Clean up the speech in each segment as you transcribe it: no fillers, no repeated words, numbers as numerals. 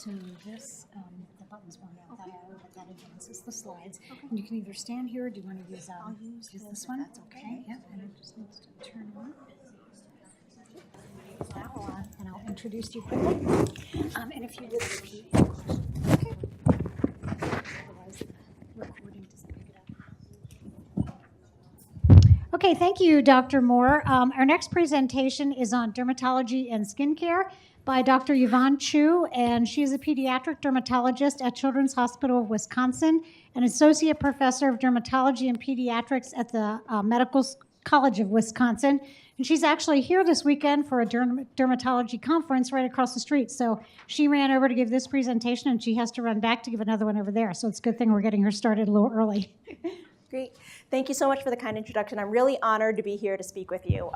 So this, the buttons weren't out that hour, but that advances the slides. Okay. And you can either stand here, or do you want to use, I'll use this one? That's okay. Yeah, and it just needs to turn on. And I'll introduce you quickly. And if you would repeat the question. Okay. Otherwise, the recording doesn't pick it up. Okay, thank you, Dr. Moore. Our next presentation is on dermatology and skincare by Dr. Yvonne Chiu, and she is a pediatric dermatologist at Children's Hospital of Wisconsin, an associate professor of dermatology and pediatrics at the Medical College of Wisconsin. And she's actually here this weekend for a dermatology conference right across the street. So she ran over to give this presentation, and she has to run back to give another one over there. So it's a good thing we're getting her started a little early. Great. Thank you so much for the kind introduction. I'm really honored to be here to speak with you.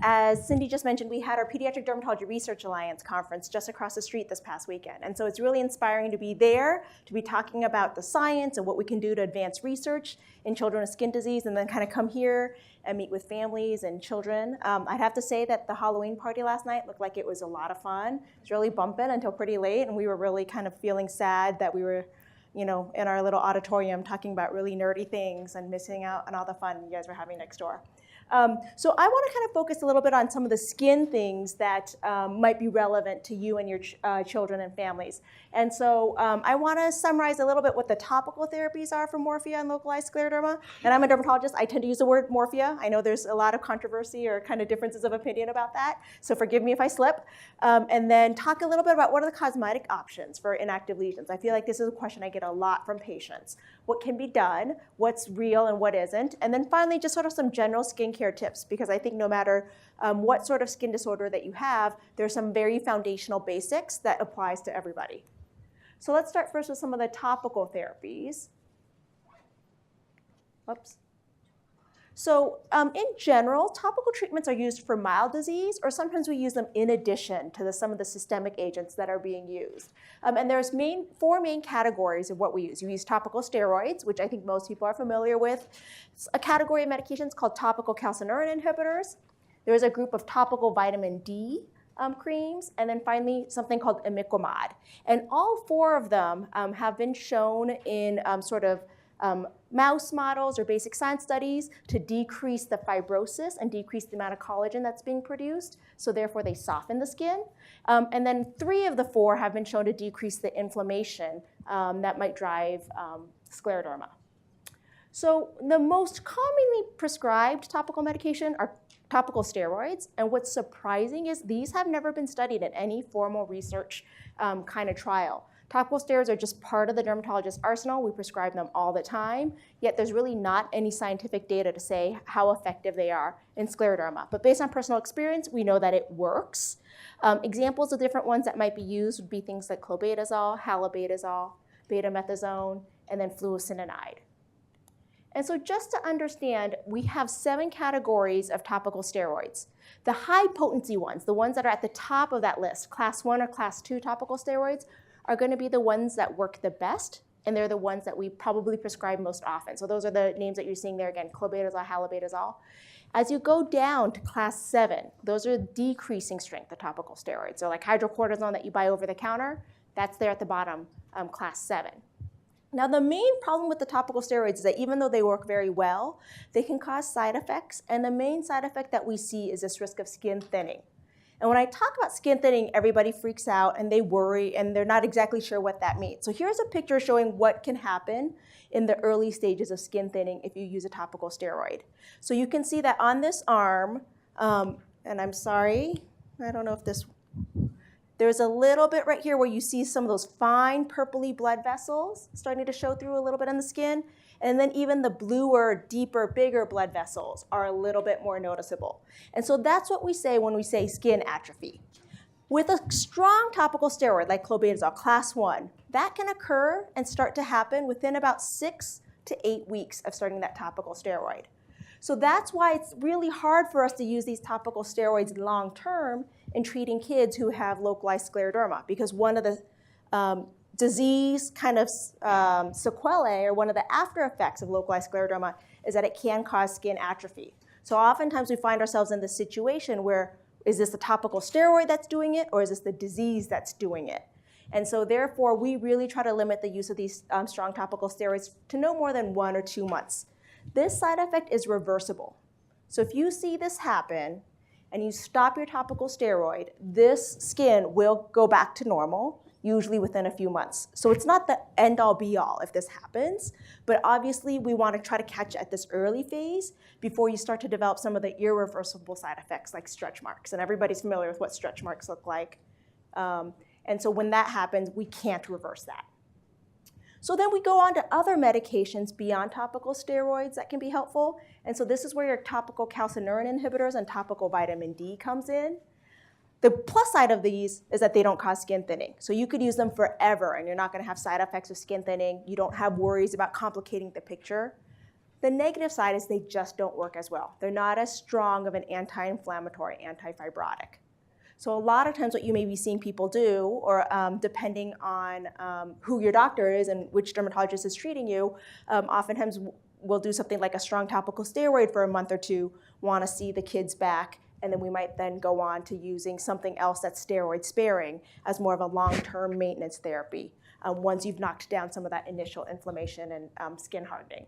As Cindy just mentioned, we had our Pediatric Dermatology Research Alliance conference just across the street this past weekend. And so it's really inspiring to be there, to be talking about the science and what we can do to advance research in children with skin disease, and then kind of come here and meet with families and children. I'd have to say that the Halloween party last night looked like it was a lot of fun. It was really bumping until pretty late, and we were really kind of feeling sad that we were in our little auditorium talking about really nerdy things and missing out on all the fun you guys were having next door. So I want to kind of focus a little bit on some of the skin things that might be relevant to you and your children and families. And so I want to summarize a little bit what the topical therapies are for morphea and localized scleroderma. And I'm a dermatologist. I tend to use the word morphea. I know there's a lot of controversy or kind of differences of opinion about that, so forgive me if I slip. And then talk a little bit about what are the cosmetic options for inactive lesions. I feel like this is a question I get a lot from patients. What can be done, what's real and what isn't, and then finally just sort of some general skincare tips, because I think no matter what sort of skin disorder that you have, there's some very foundational basics that applies to everybody. So let's start first with some of the topical therapies. Oops. So in general, topical treatments are used for mild disease, or sometimes we use them in addition to some of the systemic agents that are being used. And there's four main categories of what we use. You use topical steroids, which I think most people are familiar with. It's a category of medications called topical calcineurin inhibitors. There's a group of topical vitamin D creams, and then finally something called Imiquimod. And all four of them have been shown in mouse models or basic science studies to decrease the fibrosis and decrease the amount of collagen that's being produced, so therefore they soften the skin. And then 3 of the 4 have been shown to decrease the inflammation that might drive scleroderma. So the most commonly prescribed topical medication are topical steroids, and what's surprising is these have never been studied in any formal research kind of trial. Topical steroids are just part of the dermatologist's arsenal. We prescribe them all the time, yet there's really not any scientific data to say how effective they are in scleroderma. But based on personal experience, we know that it works. Examples of different ones that might be used would be things like clobetasol, halobetasol, betamethasone, and then fluocinolone. And so just to understand, we have 7 categories of topical steroids. The high potency ones, the ones that are at the top of that list, class 1 or class 2 topical steroids, are going to be the ones that work the best, and they're the ones that we probably prescribe most often. So those are the names that you're seeing there again, clobetasol, halobetasol. As you go down to class 7, those are decreasing strength of topical steroids. So like hydrocortisone that you buy over the counter, that's there at the bottom, class 7. Now, the main problem with the topical steroids is that even though they work very well, they can cause side effects, and the main side effect that we see is this risk of skin thinning. And when I talk about skin thinning, everybody freaks out and they worry and they're not exactly sure what that means. So here's a picture showing what can happen in the early stages of skin thinning if you use a topical steroid. So you can see that on this arm, and I'm sorry, I don't know if this, there's a little bit right here where you see some of those fine purpley blood vessels starting to show through a little bit on the skin. And then even the bluer, deeper, bigger blood vessels are a little bit more noticeable. And so that's what we say when we say skin atrophy. With a strong topical steroid like clobetasol, class 1, that can occur and start to happen within about 6 to 8 weeks of starting that topical steroid. So that's why it's really hard for us to use these topical steroids long term in treating kids who have localized scleroderma, because one of the disease kind of sequelae, or one of the after effects of localized scleroderma, is that it can cause skin atrophy. So oftentimes we find ourselves in this situation where, is this the topical steroid that's doing it, or is this the disease that's doing it? And so therefore, we really try to limit the use of these strong topical steroids to no more than 1 or 2 months. This side effect is reversible. So if you see this happen and you stop your topical steroid, this skin will go back to normal, usually within a few months. So it's not the end-all be-all if this happens, but obviously we want to try to catch it at this early phase before you start to develop some of the irreversible side effects like stretch marks. And everybody's familiar with what stretch marks look like. And so when that happens, we can't reverse that. So then we go on to other medications beyond topical steroids that can be helpful. And so this is where your topical calcineurin inhibitors and topical vitamin D comes in. The plus side of these is that they don't cause skin thinning. So you could use them forever and you're not gonna have side effects of skin thinning. You don't have worries about complicating the picture. The negative side is they just don't work as well. They're not as strong of an anti-inflammatory, anti-fibrotic. So a lot of times what you may be seeing people do, or depending on who your doctor is and which dermatologist is treating you, oftentimes we'll do something like a strong topical steroid for a month or two, wanna see the kids back, and then we might then go on to using something else that's steroid sparing as more of a long-term maintenance therapy once you've knocked down some of that initial inflammation and skin hardening.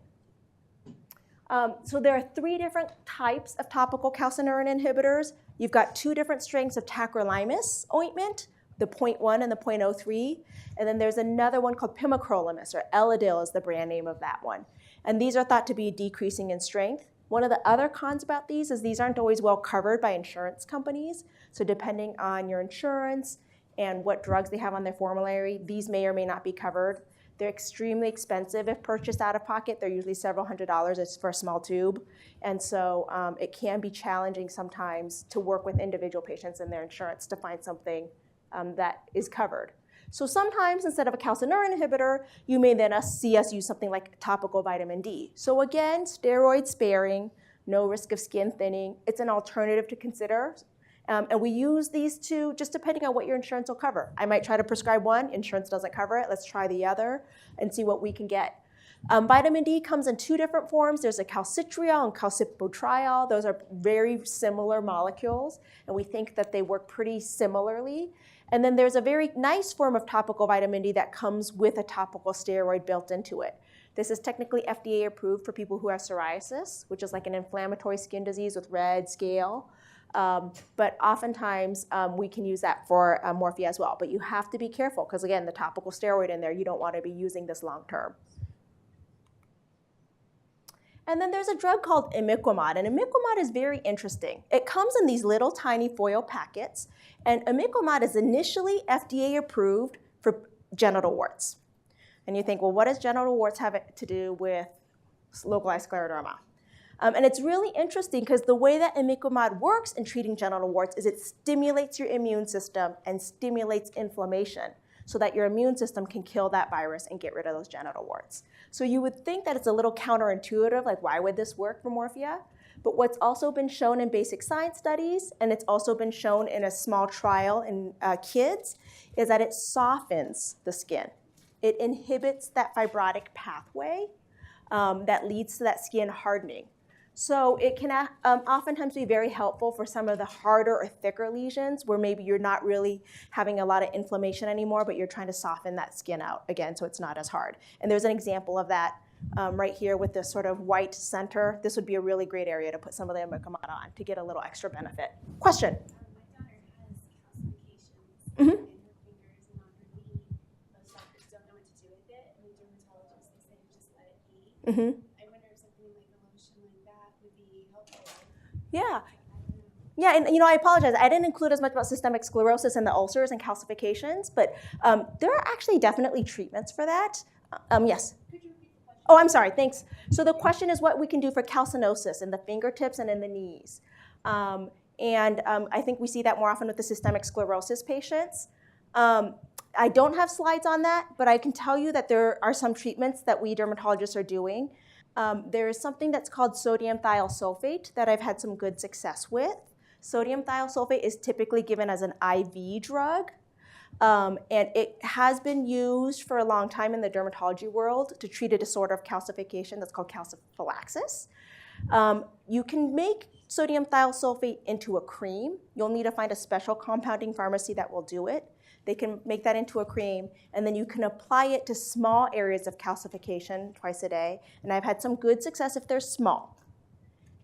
So there are 3 different types of topical calcineurin inhibitors. You've got 2 different strengths of tacrolimus ointment, the 0.1 and the 0.03. And then there's another one called pimecrolimus, or Elidil is the brand name of that one. And these are thought to be decreasing in strength. One of the other cons about these is these aren't always well covered by insurance companies. So depending on your insurance and what drugs they have on their formulary, these may or may not be covered. They're extremely expensive if purchased out of pocket. They're usually several $100s for a small tube. And so it can be challenging sometimes to work with individual patients and their insurance to find something that is covered. So sometimes instead of a calcineurin inhibitor, you may then see us use something like topical vitamin D. So again, steroid sparing, no risk of skin thinning. It's an alternative to consider. And we use these 2 just depending on what your insurance will cover. I might try to prescribe one, insurance doesn't cover it, let's try the other and see what we can get. Vitamin D comes in 2 different forms. There's a calcitriol and calcipotriol. Those are very similar molecules, and we think that they work pretty similarly. And then there's a very nice form of topical vitamin D that comes with a topical steroid built into it. This is technically FDA approved for people who have psoriasis, which is like an inflammatory skin disease with red scale. But oftentimes we can use that for morphia as well. But you have to be careful because again, the topical steroid in there, you don't want to be using this long term. And then there's a drug called Imiquimod, and Imiquimod is very interesting. It comes in these little tiny foil packets, and Imiquimod is initially FDA approved for genital warts. And you think, well, what does genital warts have to do with localized scleroderma? And it's really interesting because the way that Imiquimod works in treating genital warts is it stimulates your immune system and stimulates inflammation so that your immune system can kill that virus and get rid of those genital warts. So you would think that it's a little counterintuitive, like why would this work for morphia? But what's also been shown in basic science studies, and it's also been shown in a small trial in kids, is that it softens the skin. It inhibits that fibrotic pathway that leads to that skin hardening. So it can oftentimes be very helpful for some of the harder or thicker lesions where maybe you're not really having a lot of inflammation anymore, but you're trying to soften that skin out again so it's not as hard. And there's an example of that right here with this sort of white center. This would be a really great area to put some of the Imiquimod on to get a little extra benefit. Question? My daughter has calcifications in her fingers and on her knee. Those doctors don't know what to do with it, and the dermatologist, they say just let it be. I wonder if something like a lotion like that would be helpful. Yeah. Yeah, and I apologize. I didn't include as much about systemic sclerosis and the ulcers and calcifications, but there are actually definitely treatments for that. Yes? Could you repeat the question? Oh, I'm sorry, thanks. So the question is what we can do for calcinosis in the fingertips and in the knees. I think we see that more often with the systemic sclerosis patients. I don't have slides on that, but I can tell you that there are some treatments that we dermatologists are doing. There is something that's called sodium thiosulfate that I've had some good success with. Sodium thiosulfate is typically given as an IV drug, and it has been used for a long time in the dermatology world to treat a disorder of calcification that's called calciphylaxis. You can make sodium thiosulfate into a cream. You'll need to find a special compounding pharmacy that will do it. They can make that into a cream, and then you can apply it to small areas of calcification twice a day. And I've had some good success if they're small.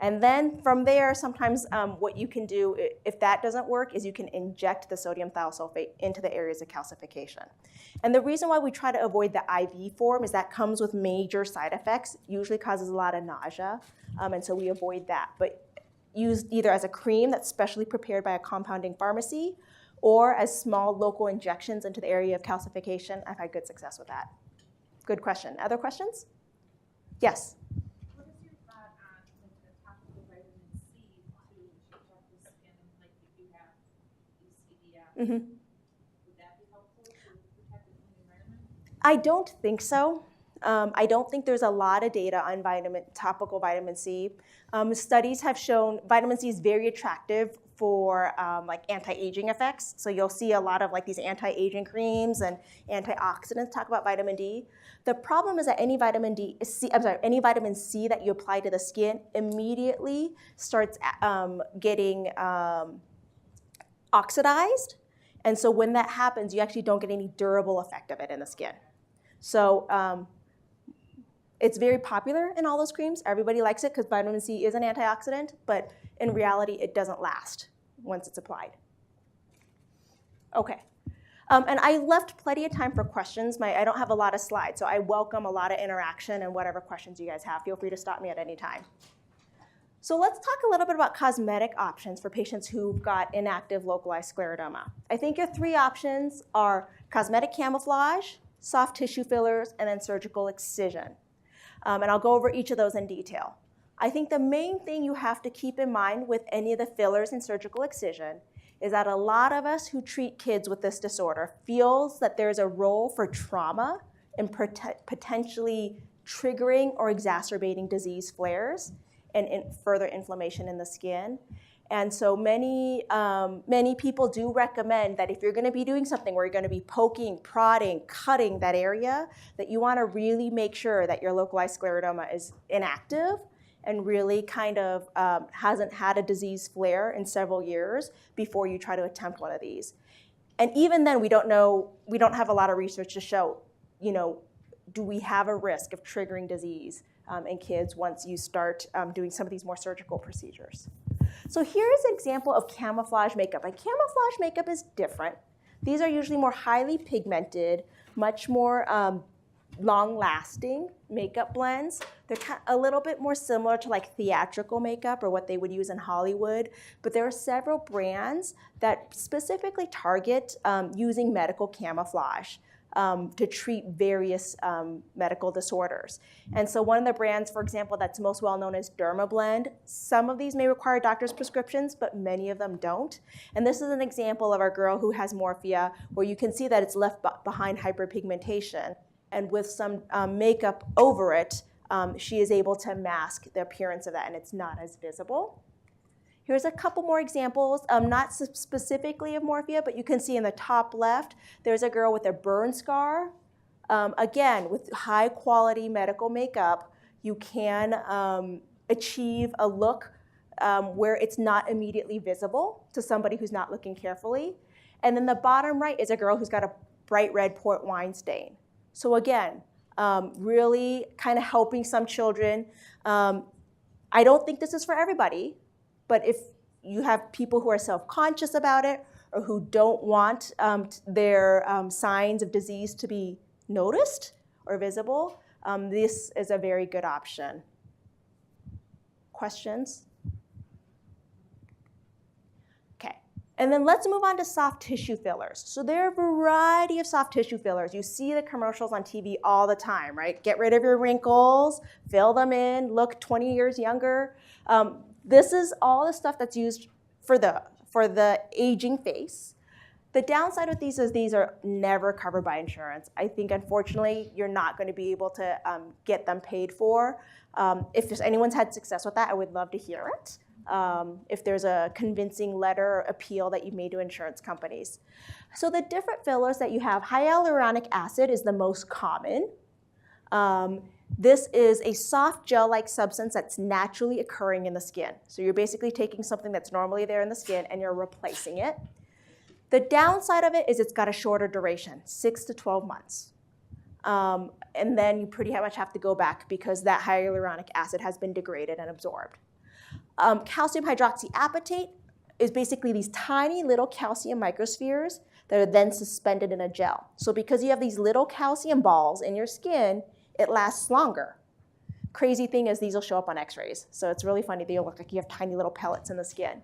And then from there, sometimes what you can do, if that doesn't work, is you can inject the sodium thiosulfate into the areas of calcification. And the reason why we try to avoid the IV form is that comes with major side effects, usually causes a lot of nausea, and so we avoid that. But used either as a cream that's specially prepared by a compounding pharmacy or as small local injections into the area of calcification, I've had good success with that. Good question. Other questions? Yes? What is your thought on the topical vitamin C to protect the skin, like if you have ECDF? Mm-hmm. Would that be helpful to protect the environment? I don't think so. I don't think there's a lot of data on topical vitamin C. Studies have shown vitamin C is very attractive for like anti-aging effects. So you'll see a lot of like these anti-aging creams and antioxidants talk about vitamin D. The problem is that any vitamin C that you apply to the skin immediately starts getting oxidized. And so when that happens, you actually don't get any durable effect of it in the skin. So it's very popular in all those creams. Everybody likes it because vitamin C is an antioxidant, but in reality, it doesn't last once it's applied. Okay. And I left plenty of time for questions. I don't have a lot of slides, so I welcome a lot of interaction and whatever questions you guys have. Feel free to stop me at any time. So let's talk a little bit about cosmetic options for patients who've got inactive localized scleroderma. I think your three options are cosmetic camouflage, soft tissue fillers, and then surgical excision. And I'll go over each of those in detail. I think the main thing you have to keep in mind with any of the fillers and surgical excision is that a lot of us who treat kids with this disorder feels that there's a role for trauma in potentially triggering or exacerbating disease flares and further inflammation in the skin. And so many people do recommend that if you're going to be doing something where you're going to be poking, prodding, cutting that area, that you want to really make sure that your localized scleroderma is inactive and really kind of hasn't had a disease flare in several years before you try to attempt one of these. And even then, we don't have a lot of research to show, do we have a risk of triggering disease in kids once you start doing some of these more surgical procedures. So here's an example of camouflage makeup. And camouflage makeup is different. These are usually more highly pigmented, much more long-lasting makeup blends. They're a little bit more similar to like theatrical makeup or what they would use in Hollywood. But there are several brands that specifically target using medical camouflage to treat various medical disorders. And so one of the brands, for example, that's most well known is Derma. Some of these may require doctor's prescriptions, but many of them don't. And this is an example of our girl who has morphea, where you can see that it's left behind hyperpigmentation. And with some makeup over it, she is able to mask the appearance of that, and it's not as visible. Here's a couple more examples, not specifically of morphea, but you can see in the top left, there's a girl with a burn scar. Again, with high quality medical makeup, you can achieve a look where it's not immediately visible to somebody who's not looking carefully. And then the bottom right is a girl who's got a bright red port wine stain. So again, really kind of helping some children. I don't think this is for everybody. But if you have people who are self-conscious about it or who don't want their signs of disease to be noticed or visible, this is a very good option. Questions? Okay, and then let's move on to soft tissue fillers. So there are a variety of soft tissue fillers. You see the commercials on TV all the time, right? Get rid of your wrinkles, fill them in, look 20 years younger. This is all the stuff that's used for the aging face. The downside with these is these are never covered by insurance. I think, unfortunately, you're not going to be able to get them paid for. If anyone's had success with that, I would love to hear it. If there's a convincing letter or appeal that you've made to insurance companies. So the different fillers that you have, hyaluronic acid is the most common. This is a soft gel-like substance that's naturally occurring in the skin. So you're basically taking something that's normally there in the skin and you're replacing it. The downside of it is it's got a shorter duration, 6 to 12 months. And then you pretty much have to go back because that hyaluronic acid has been degraded and absorbed. Calcium hydroxyapatite is basically these tiny little calcium microspheres that are then suspended in a gel. So because you have these little calcium balls in your skin, it lasts longer. Crazy thing is these will show up on x-rays. So it's really funny. They'll look like you have tiny little pellets in the skin.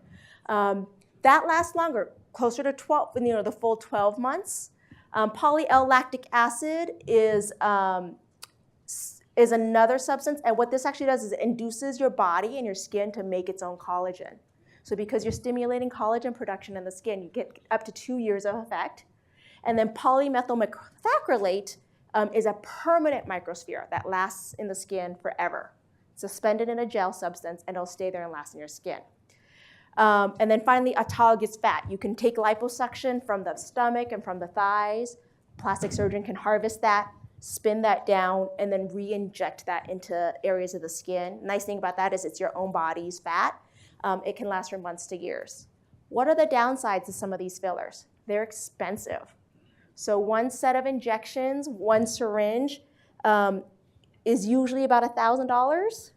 That lasts longer, closer to 12, the full 12 months. Poly-L-lactic acid is another substance. And what this actually does is it induces your body and your skin to make its own collagen. So because you're stimulating collagen production in the skin, you get up to 2 years of effect. And then polymethyl methacrylate is a permanent microsphere that lasts in the skin forever. It's suspended in a gel substance, and it'll stay there and last in your skin. And then finally, autologous fat. You can take liposuction from the stomach and from the thighs. Plastic surgeon can harvest that, spin that down, and then re-inject that into areas of the skin. Nice thing about that is it's your own body's fat. It can last for months to years. What are the downsides of some of these fillers? They're expensive. So one set of injections, one syringe, is usually about $1,000,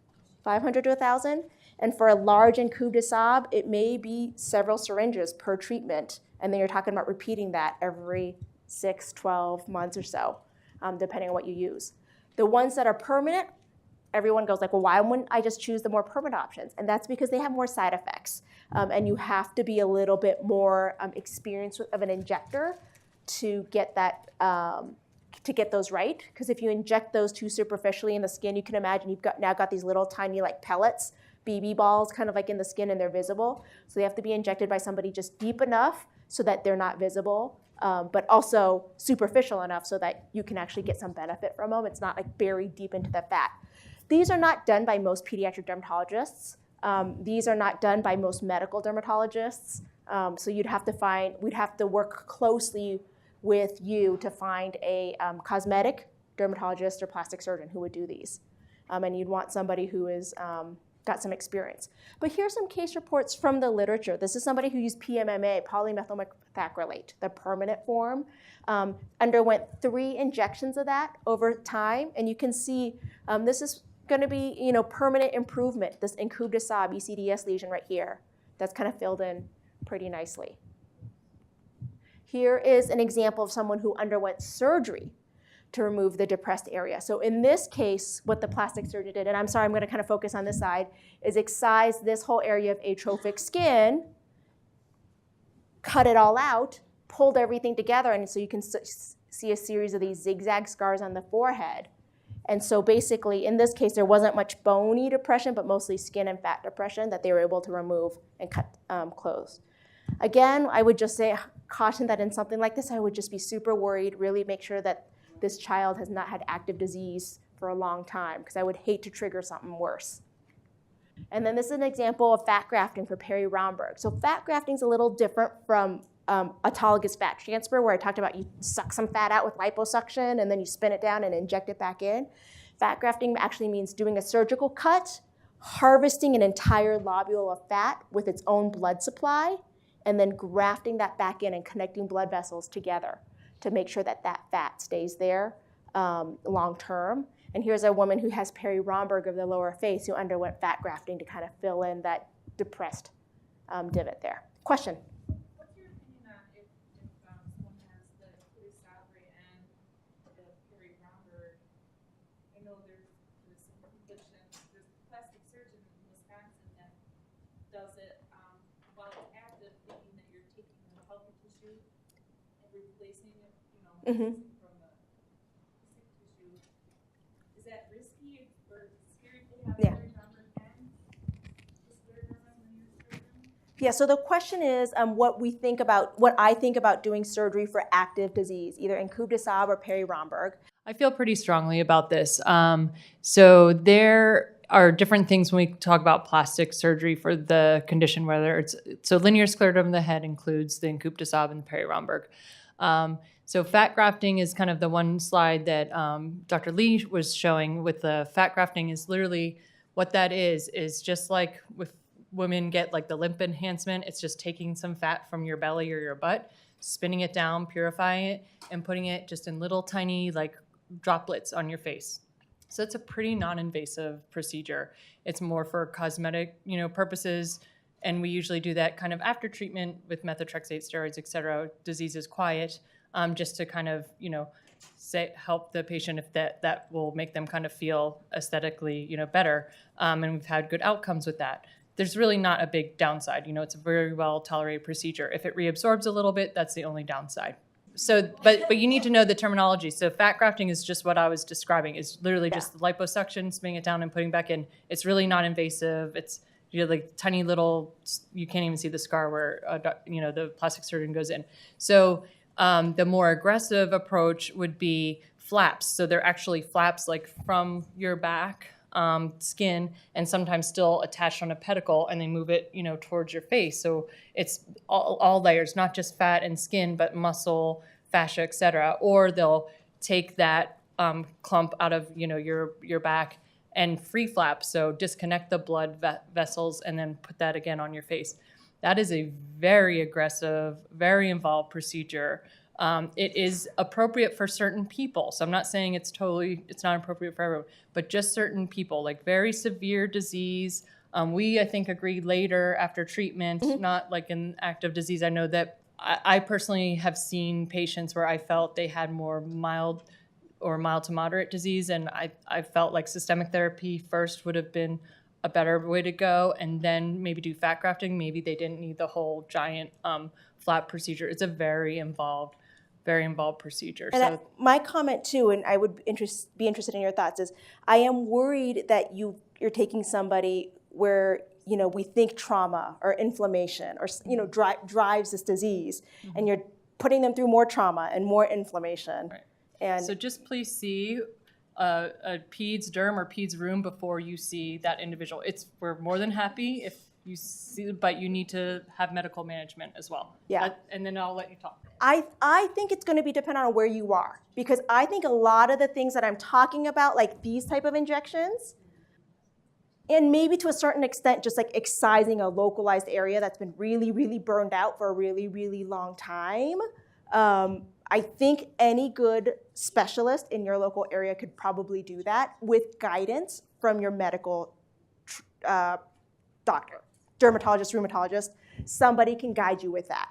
$500 to $1,000. And for a large and coupe de sable, it may be several syringes per treatment. And then you're talking about repeating that every 6, 12 months or so, depending on what you use. The ones that are permanent, everyone goes like, well, why wouldn't I just choose the more permanent options? And that's because they have more side effects. And you have to be a little bit more experienced of an injector to get that, to get those right. Because if you inject those too superficially in the skin, you can imagine you've now got these little tiny like pellets, BB balls kind of like in the skin, and they're visible. So they have to be injected by somebody just deep enough so that they're not visible, but also superficial enough so that you can actually get some benefit from them. It's not like buried deep into the fat. These are not done by most pediatric dermatologists. These are not done by most medical dermatologists. So we'd have to work closely with you to find a cosmetic dermatologist or plastic surgeon who would do these. And you'd want somebody who is got some experience. But here's some case reports from the literature. This is somebody who used PMMA, polymethyl methacrylate, the permanent form, underwent 3 injections of that over time. And you can see this is going to be permanent improvement, this in coupe de sable ECDS lesion right here. That's kind of filled in pretty nicely. Here is an example of someone who underwent surgery to remove the depressed area. So in this case, what the plastic surgeon did, and I'm sorry, I'm going to kind of focus on this side, is excise this whole area of atrophic skin, cut it all out, pulled everything together, and so you can see a series of these zigzag scars on the forehead. And so basically, in this case, there wasn't much bony depression, but mostly skin and fat depression that they were able to remove and cut close. Again, I would just say, caution that in something like this, I would just be super worried, really make sure that this child has not had active disease for a long time, because I would hate to trigger something worse. And then this is an example of fat grafting for Parry-Romberg. So fat grafting is a little different from autologous fat transfer, where I talked about you suck some fat out with liposuction and then you spin it down and inject it back in. Fat grafting actually means doing a surgical cut, harvesting an entire lobule of fat with its own blood supply, and then grafting that back in and connecting blood vessels together to make sure that that fat stays there long term. And here's a woman who has Parry-Romberg of the lower face who underwent fat grafting to kind of fill in that depressed divot there. Question? What's your opinion on if someone has the corticosteroid and the Parry-Romberg? I know there's some conditions. There's a plastic surgeon in Wisconsin that does it while it's active, thinking that you're taking the healthy tissue and replacing it, from the sick tissue. Is that risky or scary to have Parry-Romberg and the scleroderma when you're surgeon? Yeah, so the question is what I think about doing surgery for active disease, either in coupe de sable or Parry-Romberg. I feel pretty strongly about this. So there are different things when we talk about plastic surgery for the condition, whether it's, so linear scleroderma of the head includes the coupe de sable and the Parry-Romberg. So fat grafting is kind of the one slide that Dr. Lee was showing with the fat grafting is literally what that is just like with women get like the lymp enhancement. It's just taking some fat from your belly or your butt. spinning it down, purifying it, and putting it just in little tiny like droplets on your face. So it's a pretty non-invasive procedure. It's more for cosmetic, purposes, and we usually do that kind of after treatment with methotrexate, steroids, et cetera. Disease is quiet, just to kind of, help the patient if that will make them kind of feel aesthetically, better. And we've had good outcomes with that. There's really not a big downside. It's a very well tolerated procedure. If it reabsorbs a little bit, that's the only downside. So, but you need to know the terminology. So fat grafting is just what I was describing. It's literally just the liposuction, spinning it down and putting it back in. It's really non-invasive. It's like tiny little, you can't even see the scar where, the plastic surgeon goes in. So the more aggressive approach would be flaps. So they're actually flaps like from your back skin and sometimes still attached on a pedicle, and they move it, towards your face. So it's all layers, not just fat and skin, but muscle, fascia, et cetera. Or they'll take that clump out of, your back and free flap. So disconnect the blood vessels and then put that again on your face. That is a very aggressive, very involved procedure. It is appropriate for certain people. So I'm not saying it's not appropriate for everyone, but just certain people, like very severe disease. I think, agreed later after treatment, not like in active disease. I know that I personally have seen patients where I felt they had more mild or mild to moderate disease, and I felt like systemic therapy first would have been a better way to go, and then maybe do fat grafting. Maybe they didn't need the whole giant flap procedure. It's a very involved procedure. And my comment too, and I would be interested in your thoughts, is I am worried that you're taking somebody where we think trauma or inflammation or drives this disease, and you're putting them through more trauma and more inflammation. Right. And so just please see a peds derm or peds room before you see that individual. We're more than happy if you see, but you need to have medical management as well. Yeah. And then I'll let you talk. I think it's going to be dependent on where you are, because I think a lot of the things that I'm talking about, like these type of injections, and maybe to a certain extent, just like excising a localized area that's been really, really burned out for a really, really long time. I think any good specialist in your local area could probably do that with guidance from your medical doctor, dermatologist, rheumatologist. Somebody can guide you with that.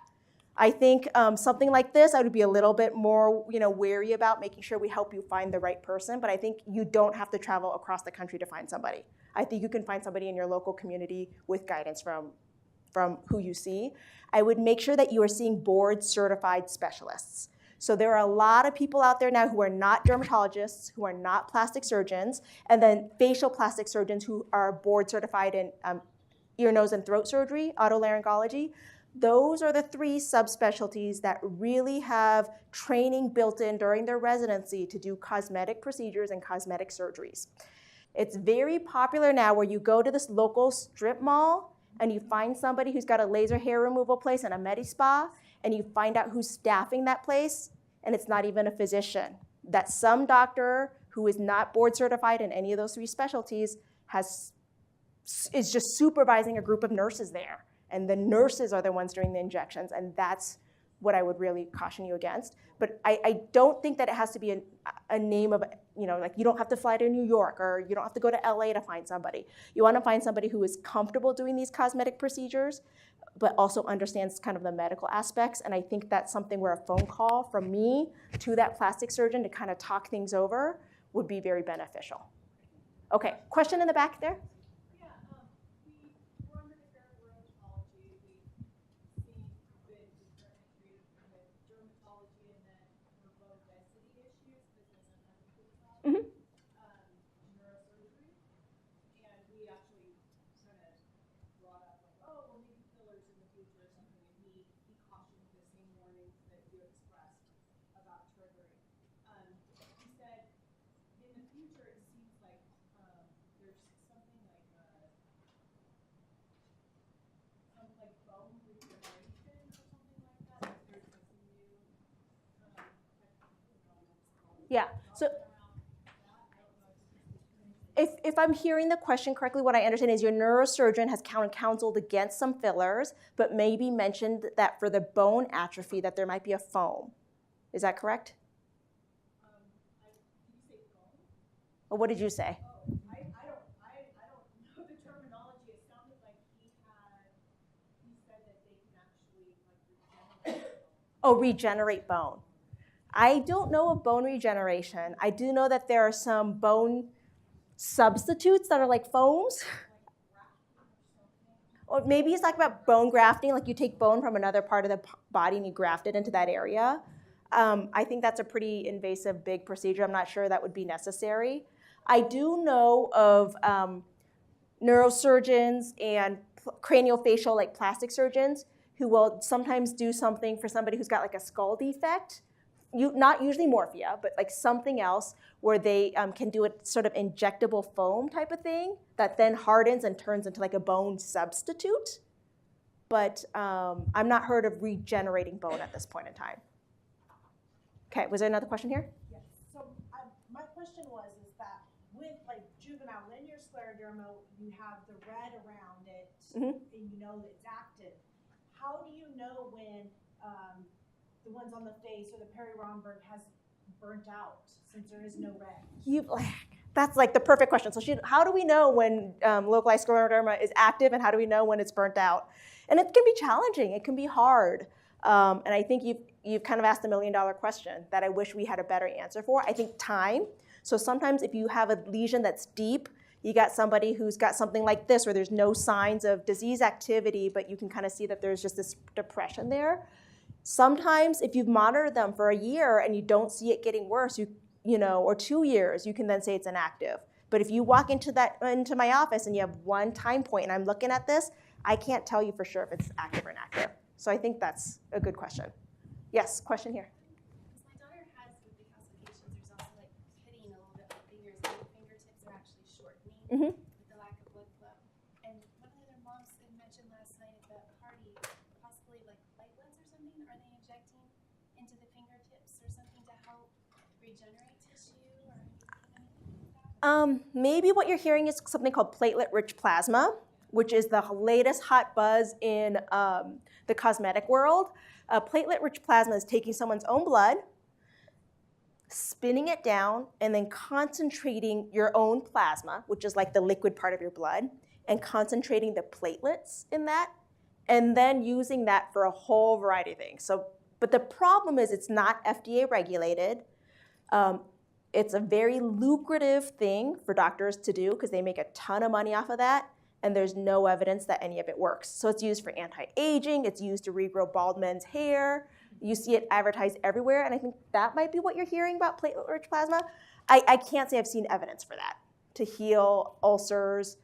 I think something like this, I would be a little bit more, wary about making sure we help you find the right person. But I think you don't have to travel across the country to find somebody. I think you can find somebody in your local community with guidance from who you see. I would make sure that you are seeing board certified specialists. So there are a lot of people out there now who are not dermatologists, who are not plastic surgeons, and then facial plastic surgeons who are board certified in ear, nose, and throat surgery, otolaryngology. Those are the 3 subspecialties that really have training built in during their residency to do cosmetic procedures and cosmetic surgeries. It's very popular now where you go to this local strip mall and you find somebody who's got a laser hair removal place and a Medi-Spa, and you find out who's staffing that place, and it's not even a physician. That some doctor who is not board certified in any of those 3 specialties is just supervising a group of nurses there. And the nurses are the ones doing the injections, and that's what I would really caution you against. But I don't think that it has to be a name of, like you don't have to fly to New York or you don't have to go to LA to find somebody. You want to find somebody who is comfortable doing these cosmetic procedures, but also understands kind of the medical aspects. And I think that's something where a phone call from me to that plastic surgeon to kind of talk things over would be very beneficial. Okay, question in the back there? Yeah, so if I'm hearing the question correctly, what I understand is your neurosurgeon has counseled against some fillers, but maybe mentioned that for the bone atrophy that there might be a foam. Is that correct? Did you say bone? Or what did you say? Oh, I don't know the terminology. It sounded like he said that they can actually like regenerate bone. Oh, regenerate bone. I don't know of bone regeneration. I do know that there are some bone substitutes that are like foams. Or maybe he's talking about bone grafting, like you take bone from another part of the body and you graft it into that area. I think that's a pretty invasive, big procedure. I'm not sure that would be necessary. I do know of neurosurgeons and craniofacial, like plastic surgeons, who will sometimes do something for somebody who's got like a skull defect. Not usually morphia, but like something else where they can do a sort of injectable foam type of thing that then hardens and turns into like a bone substitute. But I'm not heard of regenerating bone at this point in time. Okay, was there another question here? Yes. So my question is that with like juvenile linear scleroderma, you have the red around it, and you know that it's active. How do you know when the ones on the face or the Parry-Romberg has burnt out since there is no red? That's like the perfect question. So how do we know when localized scleroderma is active, and how do we know when it's burnt out? And it can be challenging. It can be hard. And I think you've kind of asked $1 million question that I wish we had a better answer for. I think time. So sometimes if you have a lesion that's deep, you got somebody who's got something like this where there's no signs of disease activity, but you can kind of see that there's just this depression there. Sometimes if you've monitored them for a year and you don't see it getting worse, or 2 years, you can then say it's inactive. But if you walk into my office and you have one time point and I'm looking at this, I can't tell you for sure if it's active or inactive. So I think that's a good question. Yes, question here. My daughter has with the calcifications, there's also like pitting a little bit on the fingers, and the fingertips are actually shortening with the lack of blood flow. And one of the other moms had mentioned last night at the party, possibly like platelets or something. Are they injecting into the fingertips or something to help regenerate tissue or anything like that? Maybe what you're hearing is something called platelet-rich plasma, which is the latest hot buzz in the cosmetic world. Platelet-rich plasma is taking someone's own blood, spinning it down, and then concentrating your own plasma, which is like the liquid part of your blood, and concentrating the platelets in that, and then using that for a whole variety of things. But the problem is it's not FDA regulated. It's a very lucrative thing for doctors to do because they make a ton of money off of that, and there's no evidence that any of it works. So it's used for anti-aging, it's used to regrow bald men's hair. You see it advertised everywhere, and I think that might be what you're hearing about platelet-rich plasma. I can't say I've seen evidence for that, to heal ulcers.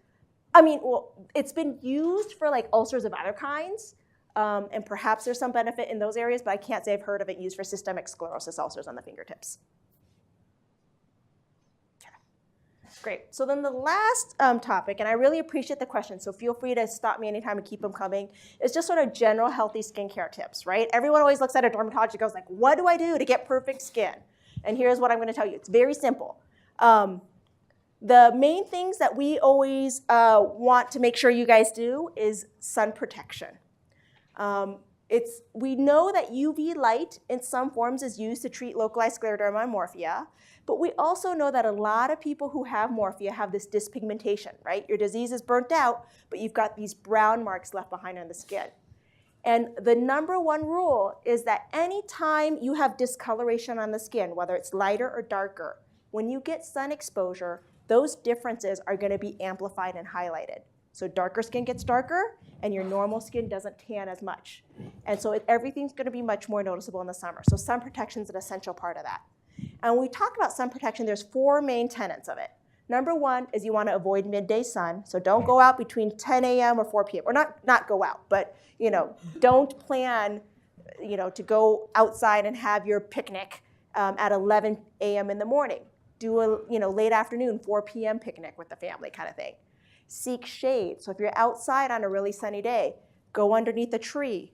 I mean, well, it's been used for like ulcers of other kinds, and perhaps there's some benefit in those areas, but I can't say I've heard of it used for systemic sclerosis ulcers on the fingertips. Great. So then the last topic, and I really appreciate the question, so feel free to stop me anytime and keep them coming, is just sort of general healthy skincare tips, right? Everyone always looks at a dermatologist and goes like, what do I do to get perfect skin? And here's what I'm going to tell you. It's very simple. The main things that we always want to make sure you guys do is sun protection. We know that UV light in some forms is used to treat localized scleroderma and morphia, but we also know that a lot of people who have morphia have this dyspigmentation, right? Your disease is burnt out, but you've got these brown marks left behind on the skin. And the number one rule is that anytime you have discoloration on the skin, whether it's lighter or darker, when you get sun exposure, those differences are going to be amplified and highlighted. So darker skin gets darker, and your normal skin doesn't tan as much. And so everything's going to be much more noticeable in the summer. So sun protection is an essential part of that. And when we talk about sun protection, there's 4 main tenets of it. Number 1 is you want to avoid midday sun. So don't go out between 10 a.m. or 4 p.m. Or not go out, but don't plan to go outside and have your picnic at 11 a.m. in the morning. Do a late afternoon, 4 p.m. picnic with the family kind of thing. Seek shade. So if you're outside on a really sunny day, go underneath a tree.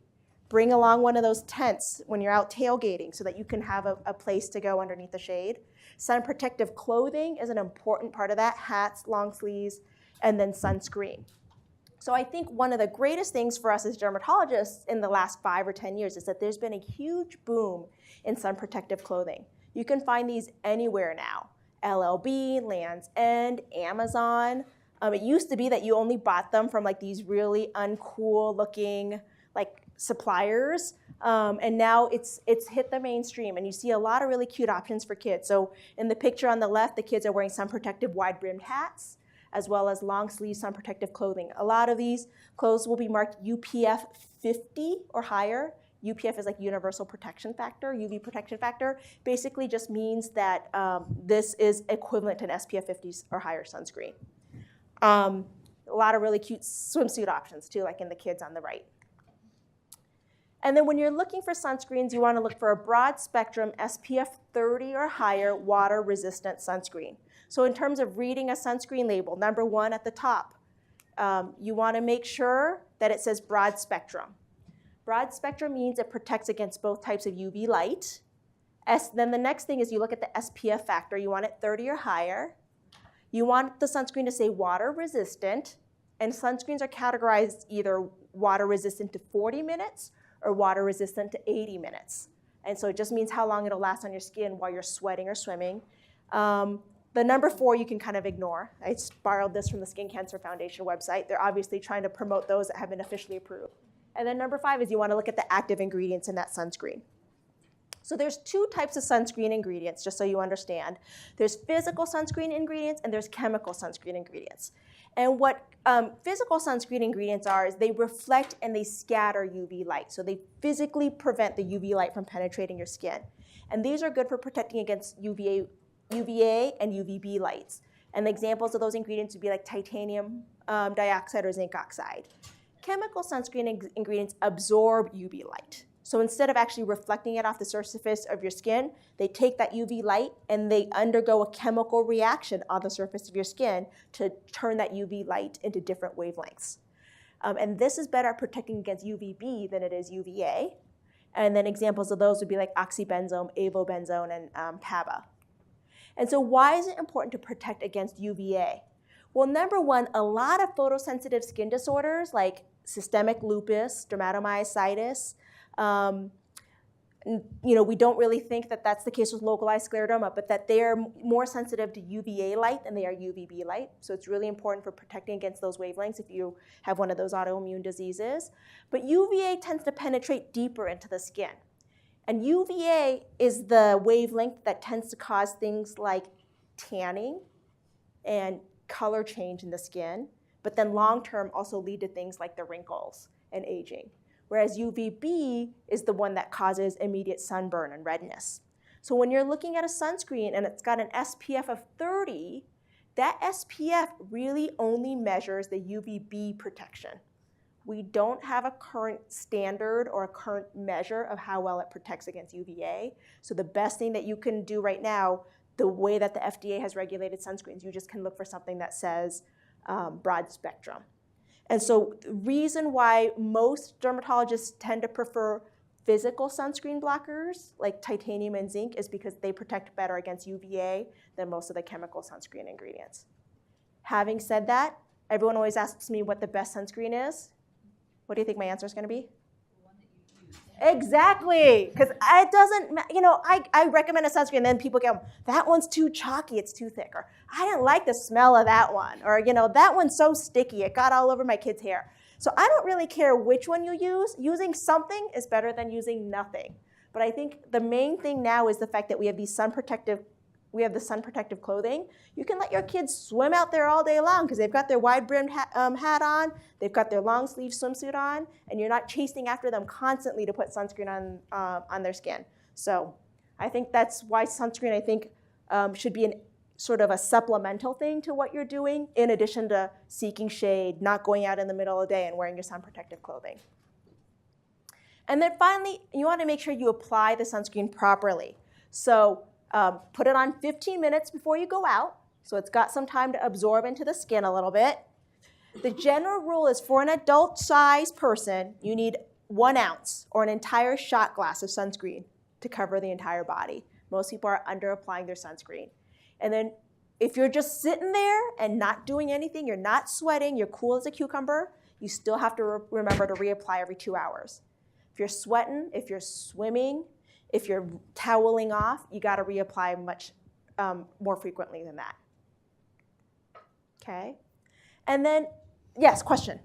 bring along one of those tents when you're out tailgating so that you can have a place to go underneath the shade. Sun protective clothing is an important part of that, hats, long sleeves, and then sunscreen. So I think one of the greatest things for us as dermatologists in the last 5 or 10 years is that there's been a huge boom in sun protective clothing. You can find these anywhere now. LLB, Land's End, Amazon. It used to be that you only bought them from like these really uncool looking like suppliers, and now it's hit the mainstream, and you see a lot of really cute options for kids. So in the picture on the left, the kids are wearing sun protective wide brimmed hats, as well as long sleeve sun protective clothing. A lot of these clothes will be marked UPF 50 or higher. UPF is like universal protection factor, UV protection factor. Basically just means that this is equivalent to an SPF 50 or higher sunscreen. A lot of really cute swimsuit options too, like in the kids on the right. And then when you're looking for sunscreens, you want to look for a broad spectrum SPF 30 or higher water resistant sunscreen. So in terms of reading a sunscreen label, number 1 at the top, you want to make sure that it says broad spectrum. Broad spectrum means it protects against both types of UV light. Then the next thing is you look at the SPF factor. You want it 30 or higher. You want the sunscreen to say water resistant, and sunscreens are categorized either water resistant to 40 minutes or water resistant to 80 minutes. And so it just means how long it'll last on your skin while you're sweating or swimming. The number 4 you can kind of ignore. I borrowed this from the Skin Cancer Foundation website. They're obviously trying to promote those that have been officially approved. And then number 5 is you want to look at the active ingredients in that sunscreen. So there's 2 types of sunscreen ingredients, just so you understand. There's physical sunscreen ingredients and there's chemical sunscreen ingredients. And what physical sunscreen ingredients are is they reflect and they scatter UV light. So they physically prevent the UV light from penetrating your skin. And these are good for protecting against UVA and UVB lights. And the examples of those ingredients would be like titanium dioxide or zinc oxide. Chemical sunscreen ingredients absorb UV light. So instead of actually reflecting it off the surface of your skin, they take that UV light and they undergo a chemical reaction on the surface of your skin to turn that UV light into different wavelengths. And this is better at protecting against UVB than it is UVA. And then examples of those would be like oxybenzone, avobenzone, and PABA. And so why is it important to protect against UVA? Well, number 1, a lot of photosensitive skin disorders like systemic lupus, dermatomyositis, we don't really think that that's the case with localized scleroderma, but that they are more sensitive to UVA light than they are UVB light. So it's really important for protecting against those wavelengths if you have one of those autoimmune diseases. But UVA tends to penetrate deeper into the skin. And UVA is the wavelength that tends to cause things like tanning and color change in the skin, but then long-term also lead to things like the wrinkles and aging. Whereas UVB is the one that causes immediate sunburn and redness. So when you're looking at a sunscreen and it's got an SPF of 30, that SPF really only measures the UVB protection. We don't have a current standard or a current measure of how well it protects against UVA. So the best thing that you can do right now, the way that the FDA has regulated sunscreens, you just can look for something that says broad spectrum. And so the reason why most dermatologists tend to prefer physical sunscreen blockers like titanium and zinc is because they protect better against UVA than most of the chemical sunscreen ingredients. Having said that, everyone always asks me what the best sunscreen is. What do you think my answer is going to be? The one that you use. Exactly, because it doesn't, I recommend a sunscreen and then people go, that one's too chalky, it's too thick, or I didn't like the smell of that one, or that one's so sticky, it got all over my kid's hair. So I don't really care which one you use. Using something is better than using nothing. But I think the main thing now is the fact that we have the sun protective clothing. You can let your kids swim out there all day long because they've got their wide-brimmed hat on, they've got their long-sleeve swimsuit on, and you're not chasing after them constantly to put sunscreen on their skin. So I think that's why sunscreen, should be sort of a supplemental thing to what you're doing in addition to seeking shade, not going out in the middle of the day and wearing your sun protective clothing. And then finally, you want to make sure you apply the sunscreen properly. So put it on 15 minutes before you go out, so it's got some time to absorb into the skin a little bit. The general rule is for an adult-sized person, you need 1 ounce or an entire shot glass of sunscreen to cover the entire body. Most people are under applying their sunscreen. And then if you're just sitting there and not doing anything, you're not sweating, you're cool as a cucumber, you still have to remember to reapply every 2 hours. If you're sweating, if you're swimming, if you're toweling off, you got to reapply much more frequently than that. Okay? And then, yes, question?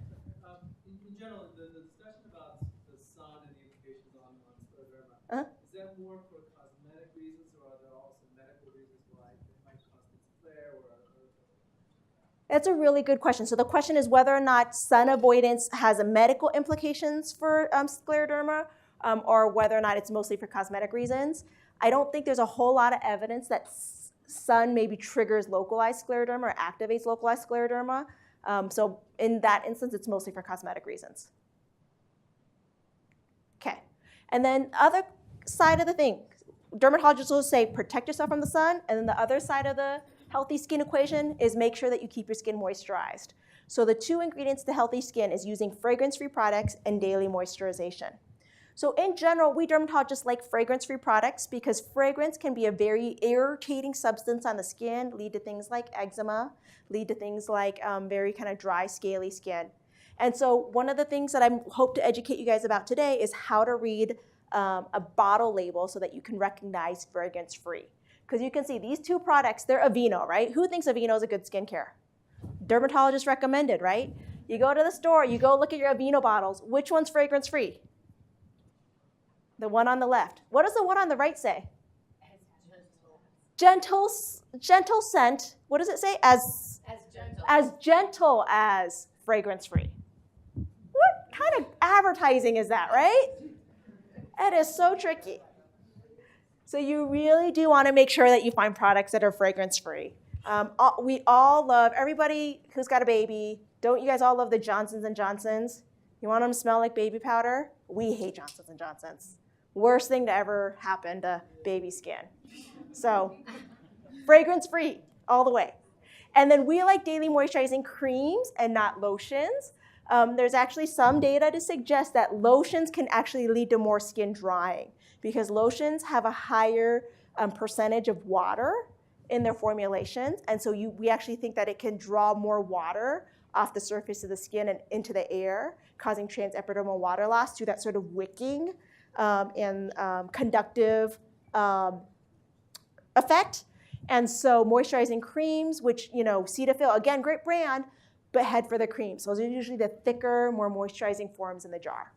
In general, the discussion about the sun and the implications on scleroderma, is that more for cosmetic reasons, or are there also medical reasons why it might cause this flare? That's a really good question. So the question is whether or not sun avoidance has a medical implications for scleroderma, or whether or not it's mostly for cosmetic reasons. I don't think there's a whole lot of evidence that sun maybe triggers localized scleroderma or activates localized scleroderma. So in that instance, it's mostly for cosmetic reasons. Okay, and then other side of the thing, dermatologists will say protect yourself from the sun, and then the other side of the healthy skin equation is make sure that you keep your skin moisturized. So the 2 ingredients to healthy skin is using fragrance-free products and daily moisturization. So in general, we dermatologists like fragrance-free products because fragrance can be a very irritating substance on the skin, lead to things like eczema, lead to things like very kind of dry, scaly skin. And so one of the things that I hope to educate you guys about today is how to read a bottle label so that you can recognize fragrance-free. Because you can see these 2 products, they're Aveeno, right? Who thinks Aveeno is a good skincare? Dermatologist recommended, right? You go to the store, you go look at your Aveeno bottles. Which one's fragrance-free? The one on the left. What does the one on the right say? Gentle scent. What does it say? As gentle as fragrance-free. What kind of advertising is that, right? It is so tricky. So you really do want to make sure that you find products that are fragrance-free. We all love, everybody who's got a baby, don't you guys all love the Johnsons & Johnsons? You want them to smell like baby powder? We hate Johnsons & Johnsons. Worst thing to ever happen to baby skin. So fragrance-free all the way. And then we like daily moisturizing creams and not lotions. There's actually some data to suggest that lotions can actually lead to more skin drying because lotions have a higher percentage of water in their formulations. And so we actually think that it can draw more water off the surface of the skin and into the air, causing transepidermal water loss through that sort of wicking and conductive effect. And so moisturizing creams, which, Cetaphil, again, great brand, but head for the creams. Those are usually the thicker, more moisturizing forms in the jar.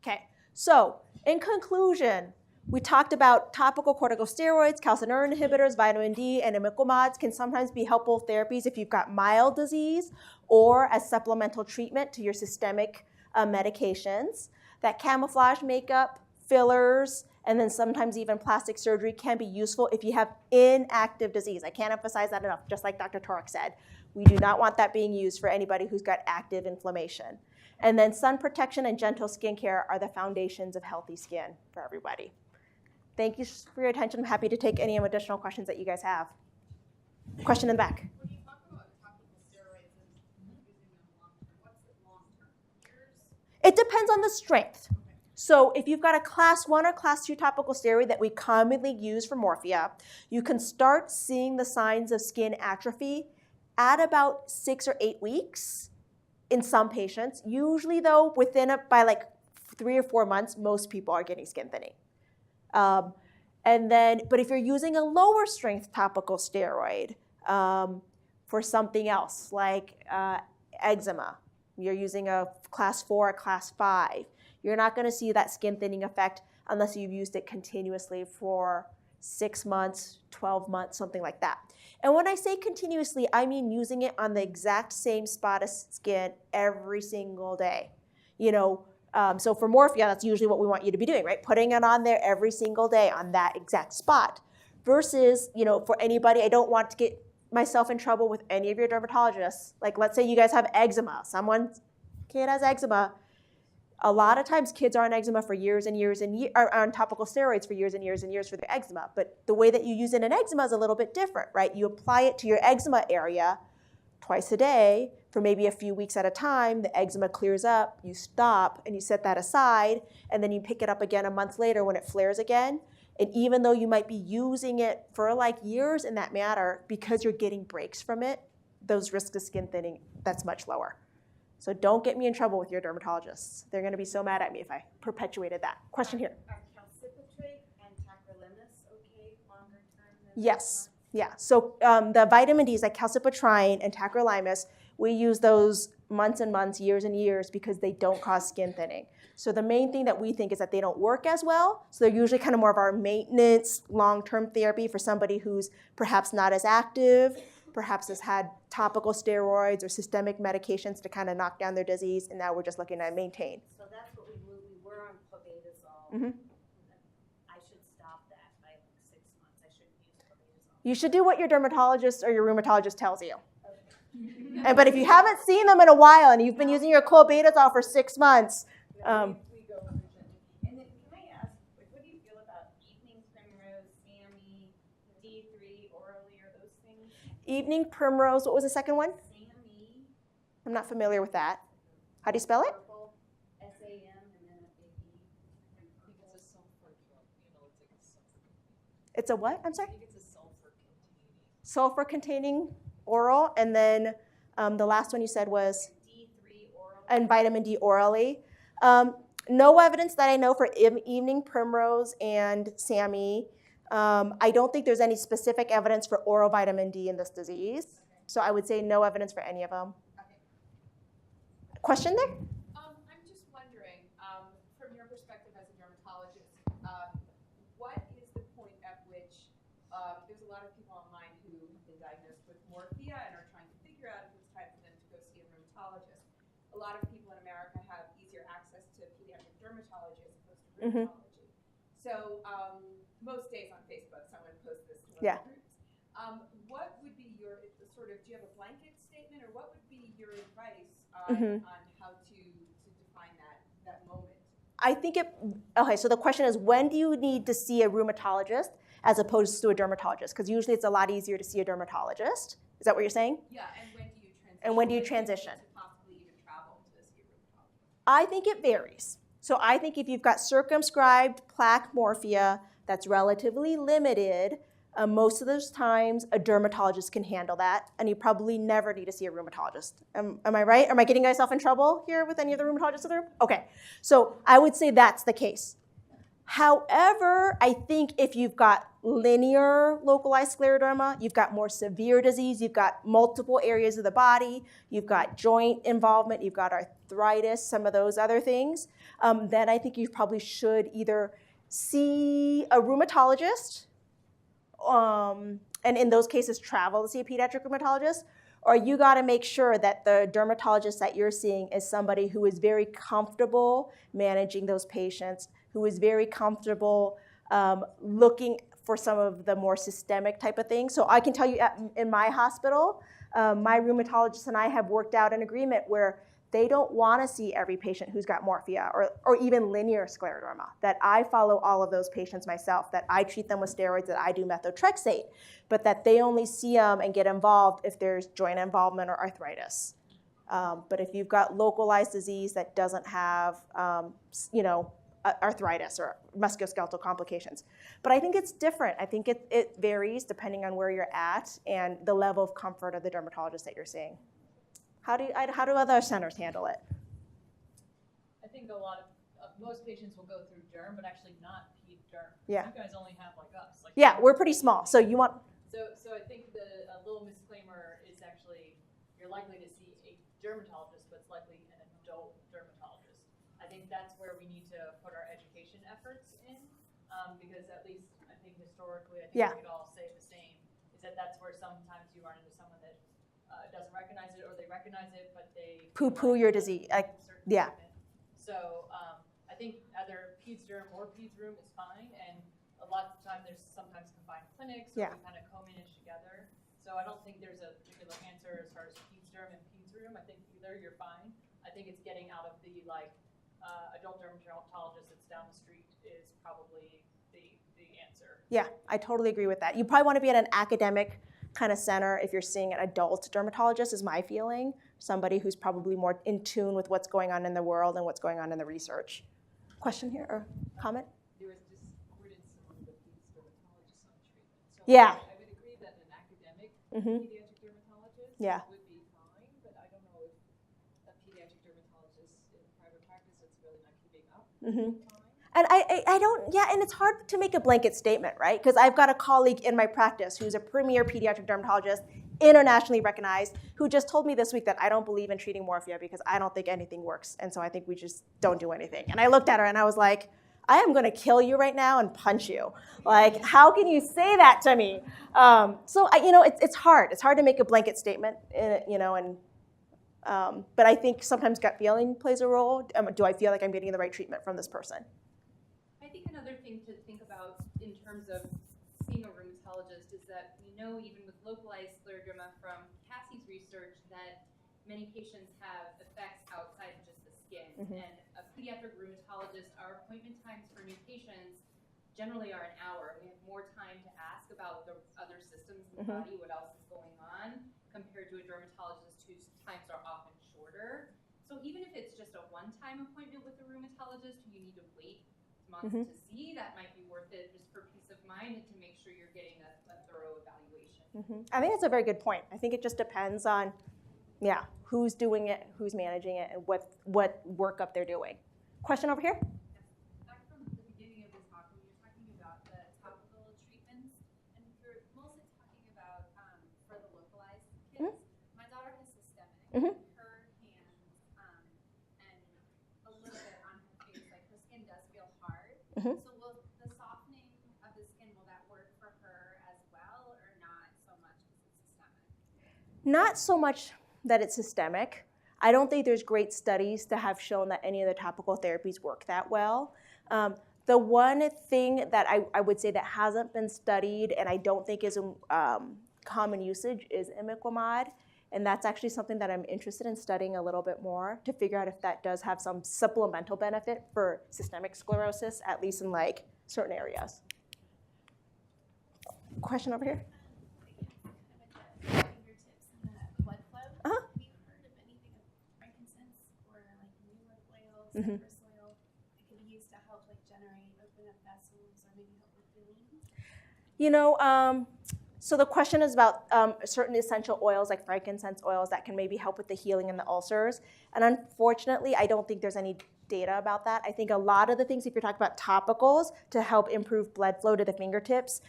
Okay, so in conclusion, we talked about topical corticosteroids, calcineurin inhibitors, vitamin D, and Imiquimods can sometimes be helpful therapies if you've got mild disease or as supplemental treatment to your systemic medications. That camouflage makeup, fillers, and then sometimes even plastic surgery can be useful if you have inactive disease. I can't emphasize that enough, just like Dr. Torek said. We do not want that being used for anybody who's got active inflammation. And then sun protection and gentle skincare are the foundations of healthy skin for everybody. Thank you for your attention. I'm happy to take any additional questions that you guys have. Question in the back. When you talk about topical steroids and using them long-term, what's the long-term? Years? It depends on the strength. So if you've got a class 1 or class 2 topical steroid that we commonly use for morphia, you can start seeing the signs of skin atrophy at about 6 or 8 weeks in some patients. Usually though, by like 3 or 4 months, most people are getting skin thinning. But if you're using a lower strength topical steroid for something else like eczema, you're using a class 4 or class 5, you're not going to see that skin thinning effect unless you've used it continuously for 6 months, 12 months, something like that. And when I say continuously, I mean using it on the exact same spot of skin every single day. So for morphia, that's usually what we want you to be doing, right? Putting it on there every single day on that exact spot. Versus, for anybody, I don't want to get myself in trouble with any of your dermatologists. Like, let's say you guys have eczema. Someone's kid has eczema. A lot of times kids are on eczema for years and years and are on topical steroids for years and years and years for their eczema. But the way that you use it in eczema is a little bit different, right? You apply it to your eczema area twice a day for maybe a few weeks at a time, the eczema clears up, you stop, and you set that aside, and then you pick it up again a month later when it flares again. And even though you might be using it for like years in that matter, because you're getting breaks from it, those risks of skin thinning, that's much lower. So don't get me in trouble with your dermatologists. They're going to be so mad at me if I perpetuated that. Question here. Are calcipotrate and tacrolimus okay longer term than Yes. Yeah. So the vitamin Ds like calcipotriene and tacrolimus, we use those months and months, years and years because they don't cause skin thinning. So the main thing that we think is that they don't work as well. So they're usually kind of more of our maintenance, long-term therapy for somebody who's perhaps not as active, perhaps has had topical steroids or systemic medications to kind of knock down their disease, and now we're just looking to maintain. So that's what we were on clobetasol. Mm-hmm. I should stop that by like 6 months. I shouldn't use clobetasol. You should do what your dermatologist or your rheumatologist tells you. But if you haven't seen them in a while and you've been using your clobetasol for 6 months, We go over gently. And then can I ask, like, what do you feel about evening primrose, SAMI, D3 orally, or those things? evening primrose, what was the second one? SAMI, I'm not familiar with that. How do you spell it? purple, SAM, and then a big E. And purple. It's a sulfur, it's like a sulfur. It's a what? I'm sorry? I think it's a sulfur containing. Sulfur-containing oral, and then the last one you said was, D3 oral. and vitamin D orally. No evidence that I know for evening primrose and SAMI. I don't think there's any specific evidence for oral vitamin D in this disease. So I would say no evidence for any of them. Question there? I'm just wondering, from your perspective as a dermatologist, what is the point at which there's a lot of people online who have been diagnosed with morphea and are trying to figure out if it's time for them to go see a rheumatologist. A lot of people in America have easier access to pediatric dermatology as opposed to rheumatology. So most days on Facebook, someone posts this to other groups. What would be your sort of, do you have a blanket statement, or what would be your advice on how to define that moment? I think okay, so the question is, when do you need to see a rheumatologist as opposed to a dermatologist? Because usually it's a lot easier to see a dermatologist. Is that what you're saying? Yeah, and when do you transition? And when do you Like, transition? To possibly even travel to see a rheumatologist? I think it varies. So I think if you've got circumscribed plaque morphea that's relatively limited, most of those times a dermatologist can handle that, and you probably never need to see a rheumatologist. Am I right? Am I getting myself in trouble here with any of the rheumatologists in the room? Okay, so I would say that's the case. However, I think if you've got linear localized scleroderma, you've got more severe disease, you've got multiple areas of the body, you've got joint involvement, you've got arthritis, some of those other things, then I think you probably should either see a rheumatologist, and in those cases travel to see a pediatric rheumatologist, or you got to make sure that the dermatologist that you're seeing is somebody who is very comfortable managing those patients, who is very comfortable looking for some of the more systemic type of things. So I can tell you in my hospital, my rheumatologist and I have worked out an agreement where they don't want to see every patient who's got morphea or even linear scleroderma, that I follow all of those patients myself, that I treat them with steroids, that I do methotrexate, but that they only see them and get involved if there's joint involvement or arthritis. But if you've got localized disease that doesn't have, arthritis or musculoskeletal complications. But I think it's different. I think it varies depending on where you're at and the level of comfort of the dermatologist that you're seeing. How do other centers handle it? I think a lot of most patients will go through derm, but actually not ped derm. Yeah. You guys only have like us. Like, Yeah, we're pretty small. So you want. So I think a little disclaimer is actually you're likely to see a dermatologist, but it's likely an adult dermatologist. I think that's where we need to put our education efforts in, because at least I think historically, I think we could all say the same, is that that's where sometimes you run into someone that doesn't recognize it, or they recognize it, but they poo-poo your disease. Yeah. So I think either peds derm or peds room is fine, and a lot of the time there's sometimes combined clinics, so we kind of co-manage together. So I don't think there's a particular answer as far as peds derm and peds room. I think either you're fine. I think it's getting out of the adult dermatologist that's down the street is probably the answer. Yeah, I totally agree with that. You probably want to be at an academic kind of center if you're seeing an adult dermatologist, is my feeling. somebody who's probably more in tune with what's going on in the world and what's going on in the research. Question here or comment? There was discordance among the peds dermatologists on treatment. So Yeah. I would agree that an academic Mhm. pediatric dermatologist Yeah. would be fine, but I don't know if a pediatric dermatologist in private practice that's really not keeping up Mhm. would be fine. And I don't, yeah, and it's hard to make a blanket statement, right? Because I've got a colleague in my practice who's a premier pediatric dermatologist, internationally recognized, who just told me this week that I don't believe in treating morphia because I don't think anything works. And so I think we just don't do anything. And I looked at her and I was like, I am gonna kill you right now and punch you. Like, how can you say that to me? It's hard. It's hard to make a blanket statement, but I think sometimes gut feeling plays a role. Do I feel like I'm getting the right treatment from this person? I think another thing to think about in terms of seeing a rheumatologist is that we know even with localized scleroderma from Cassie's research that many patients have effects outside of just the skin. Mhm. And a pediatric rheumatologist, our appointment times for new patients generally are an hour. We have more time to ask about the other systems in the Mhm. body, what else is going on, compared to a dermatologist whose times are often shorter. So even if it's just a one-time appointment with a rheumatologist who you need to wait months Mhm. to see, that might be worth it just for peace of mind and to make sure you're getting a thorough evaluation. I think that's a very good point. I think it just depends on, who's doing it, who's managing it, and what workup they're doing. Question over here? Back from the beginning of the talk, when you were talking about the topical treatments, and you're mostly talking about for the localized kids. My daughter has systemic. Mhm. Her hands and a little bit on her face, like her skin does feel hard. Mhm. So will the softening of the skin, will that work for her as well, or not so much because it's systemic? Not so much that it's systemic. I don't think there's great studies to have shown that any of the topical therapies work that well. The one thing that I would say that hasn't been studied and I don't think is common usage is Imiquimod. And that's actually something that I'm interested in studying a little bit more to figure out if that does have some supplemental benefit for systemic sclerosis, at least in like certain areas. Question over here? Fingertips and the blood flow. Uh-huh. Have you heard of anything of frankincense or like newer oil, Mhm. cypress oil that could be used to help like generate, open up vessels, or maybe help with healing? So the question is about certain essential oils like frankincense oils that can maybe help with the healing and the ulcers. And unfortunately, I don't think there's any data about that. I think a lot of the things, if you're talking about topicals to help improve blood flow to the fingertips,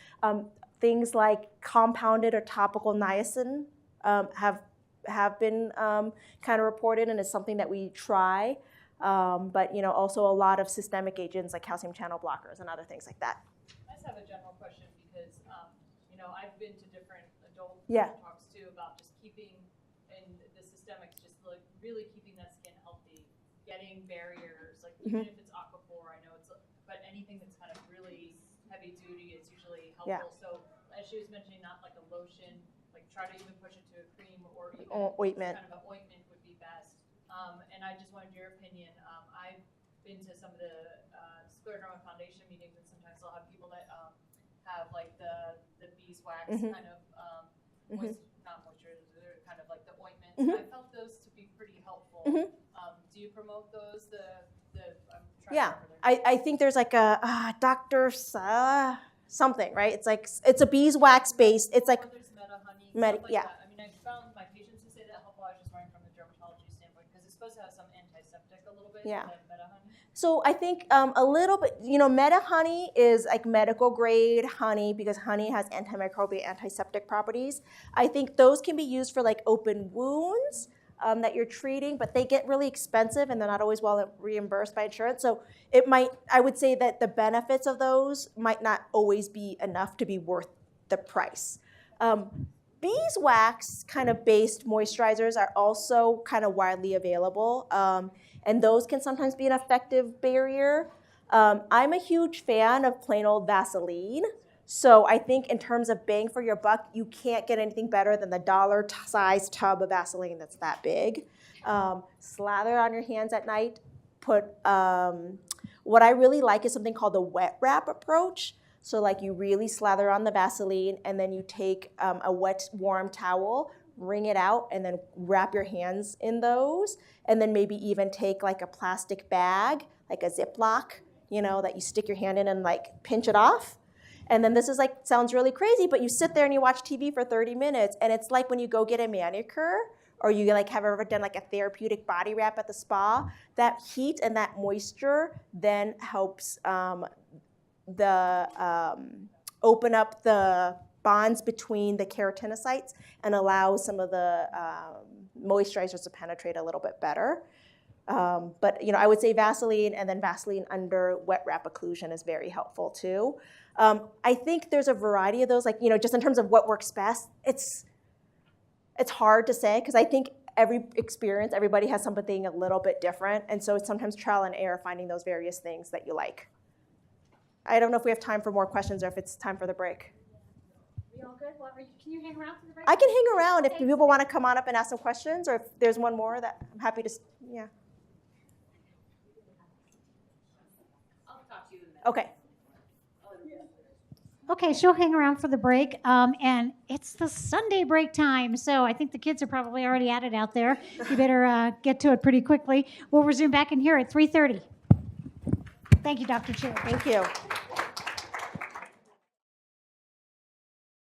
things like compounded or topical niacin have been kind of reported, and it's something that we try. But also a lot of systemic agents like calcium channel blockers and other things like that. I just have a general question because, I've been to different adult Yeah. talks too about just keeping, and the systemics, just like really keeping that skin healthy, getting barriers, like even if it's aquaphor, I know it's, but anything that's kind of really heavy duty is usually helpful. Yeah. So as she was mentioning, not like a lotion, like try to even push it to a cream or even Ointment. kind of an ointment would be best. And I just wanted your opinion. I've been to some of the Scleroderma Foundation meetings, and sometimes they'll have people that have like the beeswax kind of not moisturizer, kind of like the ointment. I felt those to be pretty helpful. Do you promote those? I'm trying to remember their I think there's like a Dr. Something, right? It's a beeswax based. It's like or there's meta honey, Meta- stuff like yeah. that. I mean, I found my patients who say that helpful. I was just wondering from the dermatology standpoint because it's supposed to have some antiseptic a little bit. Yeah. The meta honey. So I think a little bit, meta honey is like medical grade honey because honey has antimicrobial, antiseptic properties. I think those can be used for like open wounds that you're treating, but they get really expensive and they're not always well reimbursed by insurance. So I would say that the benefits of those might not always be enough to be worth the price. Beeswax kind of based moisturizers are also kind of widely available. And those can sometimes be an effective barrier. I'm a huge fan of plain old Vaseline. So I think in terms of bang for your buck, you can't get anything better than the dollar-sized tub of Vaseline that's that big. Slather it on your hands at night. What I really like is something called the wet wrap approach. So like you really slather on the Vaseline and then you take a wet, warm towel, wring it out and then wrap your hands in those, and then maybe even take like a plastic bag, like a Ziploc, you know, that you stick your hand in and like pinch it off. And then this is like, sounds really crazy, but you sit there and you watch TV for 30 minutes, and it's like when you go get a manicure, or you like have ever done like a therapeutic body wrap at the spa, that heat and that moisture then helps open up the bonds between the keratinocytes and allows some of the moisturizers to penetrate a little bit better. But you know, I would say Vaseline, and then Vaseline under wet wrap occlusion is very helpful too. I think there's a variety of those, like, you know, just in terms of what works best, it's hard to say, because I think everybody has something a little bit different, and so it's sometimes trial and error finding those various things that you like. I don't know if we have time for more questions or if it's time for the break. We all good? Well, can you hang around for the break? I can hang around if people want to come on up and ask some questions, or if there's one more that I'm happy to, yeah. I'll talk to you in a minute. Okay. Okay, she'll hang around for the break, and it's the Sunday break time, so I think the kids are probably already at it out there. You better get to it pretty quickly. We'll resume back in here at 3:30. Thank you, Dr. Chiu. Thank you.